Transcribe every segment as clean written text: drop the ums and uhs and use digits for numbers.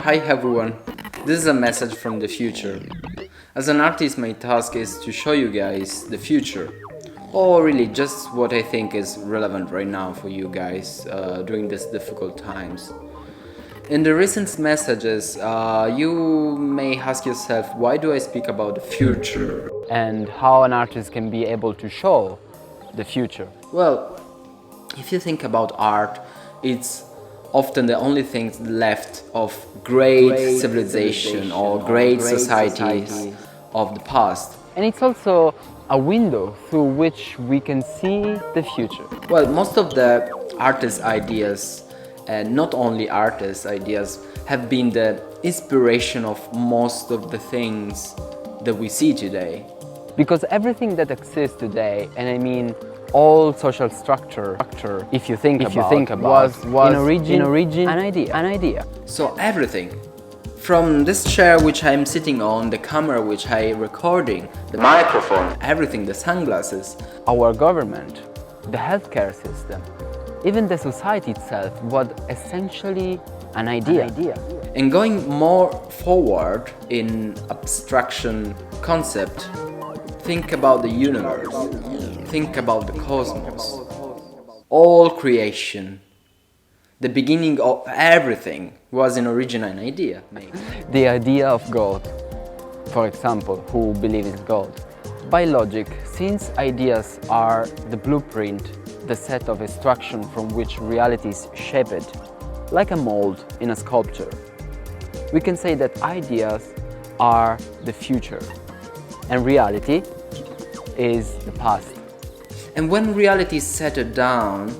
Hi everyone, this is a message from the future. As an artist, my task is to show you guys the future, or really just what I think is relevant right now for you guys during these difficult times. In the recent messages, you may ask yourself, why do I speak about the future? And how an artist can be able to show the future. Well, if you think about art, it's often the only thing left of great civilization or great societies of the past. And it's also a window through which we can see the future. Well, most of the artists' ideas, and not only artists' ideas, have been the inspiration of most of the things that we see today. Because everything that exists today, and I mean all social structure, if you think about, was in origin an idea. So everything, from this chair which I'm sitting on, the camera which I'm recording, the microphone, everything, the sunglasses. Our government, the healthcare system, even the society itself was essentially an idea. And going more forward in abstraction concept, think about the universe, think about the cosmos, all creation. The beginning of everything was in origin an idea, maybe. The idea of God, for example, who believes in God. By logic, since ideas are the blueprint, the set of instructions from which reality is shaped, like a mold in a sculpture, we can say that ideas are the future and reality is the past. And when reality is settled down,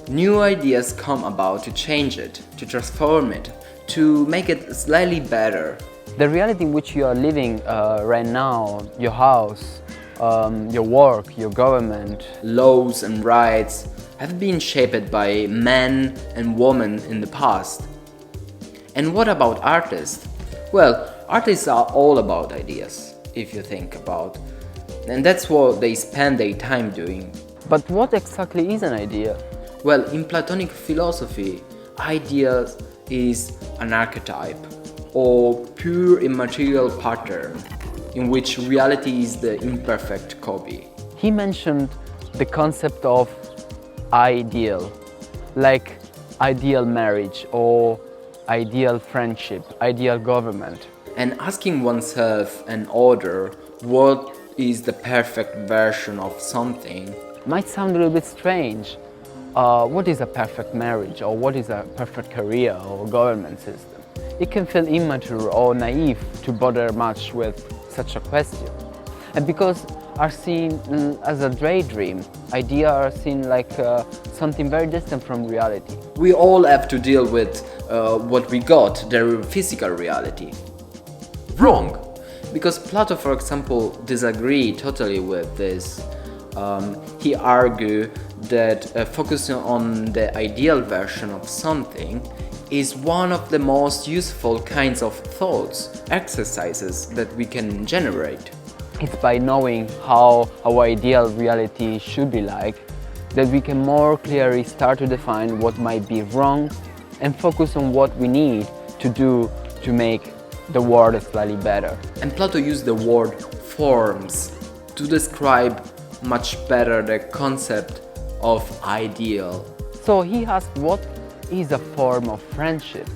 new ideas come about to change it, to transform it, to make it slightly better. The reality in which you are living right now, your house, your work, your government, laws and rights have been shaped by men and women in the past. And what about artists? Well, artists are all about ideas, if you think about. And that's what they spend their time doing. But what exactly is an idea? Well, in platonic philosophy, idea is an archetype or pure immaterial pattern in which reality is the imperfect copy. He mentioned the concept of ideal, like ideal marriage or ideal friendship, ideal government. And asking oneself and order what is the perfect version of something might sound a little bit strange. What is a perfect marriage, or what is a perfect career or government system? It can feel immature or naive to bother much with such a question. And because are seen as a daydream, ideas are seen like something very distant from reality. We all have to deal with what we got, the physical reality. Wrong! Because Plato, for example, disagreed totally with this. He argued that focusing on the ideal version of something is one of the most useful kinds of thoughts, exercises that we can generate. It's by knowing how our ideal reality should be like that we can more clearly start to define what might be wrong and focus on what we need to do to make the world slightly better. And Plato used the word forms to describe much better the concept of ideal. So he asked what is a form of friendship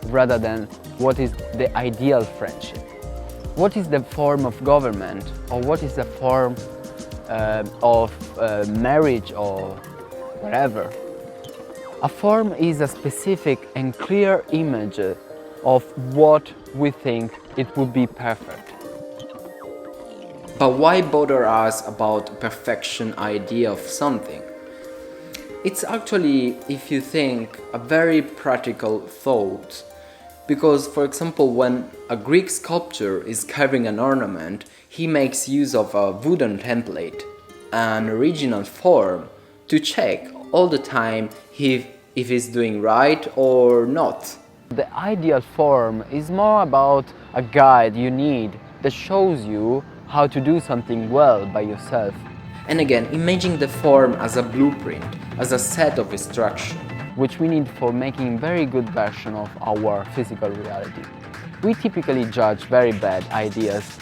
rather than what is the ideal friendship. What is the form of government, or what is the form of marriage or whatever. A form is a specific and clear image of what we think it would be perfect. But why bother us about perfection idea of something? It's actually, if you think, a very practical thought. Because, for example, when a Greek sculptor is carving an ornament, he makes use of a wooden template, an original form, to check all the time if he's doing right or not. The ideal form is more about a guide you need that shows you how to do something well by yourself. And again, imagine the form as a blueprint, as a set of instructions. which we need for making very good version of our physical reality. We typically judge very bad ideas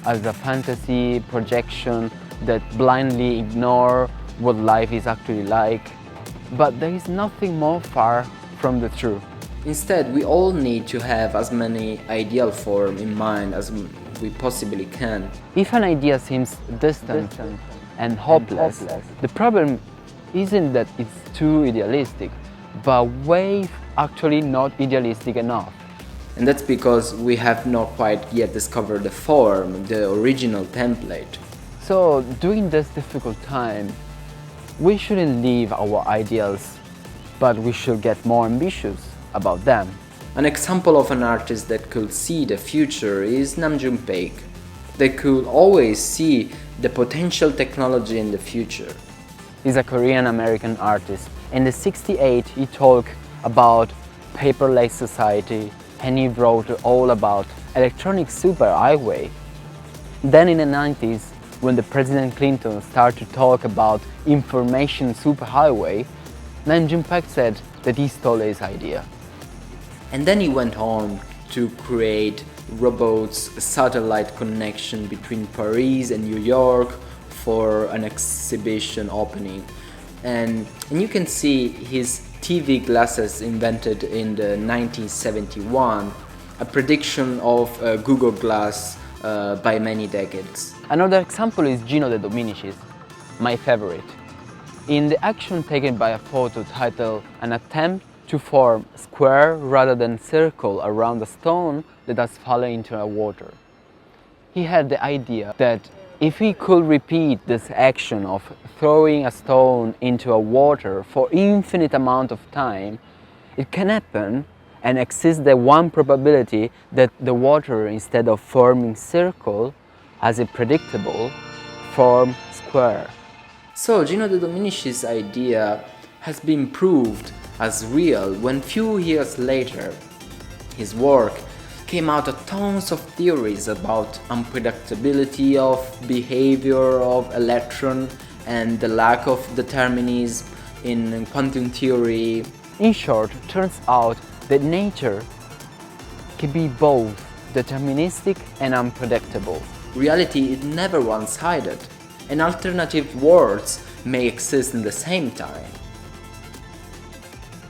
as a fantasy projection that blindly ignore what life is actually like, but there is nothing more far from the truth. Instead, we all need to have as many ideal forms in mind as we possibly can. If an idea seems distant and hopeless, the problem isn't that it's too idealistic, but way actually not idealistic enough. And that's because we have not quite yet discovered the form, the original template. So during this difficult time, we shouldn't leave our ideals, but we should get more ambitious about them. An example of an artist that could see the future is n.3. They could always see the potential technology in the future. He's a Korean-American artist. In the '68, he talked about paperless society, and he wrote all about electronic superhighway. Then in the '90s, when the President Clinton started to talk about information superhighway, n.3 said that he stole his idea. And then he went on to create robots, satellite connection between Paris and New York for an exhibition opening. And you can see his TV glasses invented in the 1971, a prediction of Google Glass by many decades. Another example is Gino De Dominicis, my favorite. In the action taken by a photo titled An Attempt to Form Square rather than Circle around a stone that has fallen into the water, he had the idea that if he could repeat this action of throwing a stone into a water for infinite amount of time, it can happen and exists the one probability that the water, instead of forming circle, as a predictable, form square. So Gino De Dominicis' idea has been proved as real when few years later his work came out of tons of theories about unpredictability of behavior of electron and the lack of determinism in quantum theory. In short, it turns out that nature can be both deterministic and unpredictable. Reality is never one-sided, and alternative worlds may exist in the same time.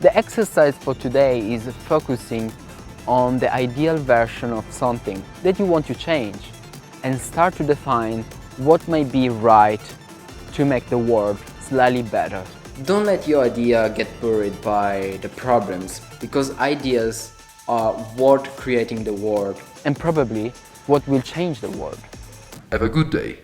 The exercise for today is focusing on the ideal version of something that you want to change and start to define what may be right to make the world slightly better. Don't let your idea get buried by the problems, because ideas are what creating the world. And probably what will change the world. Have a good day.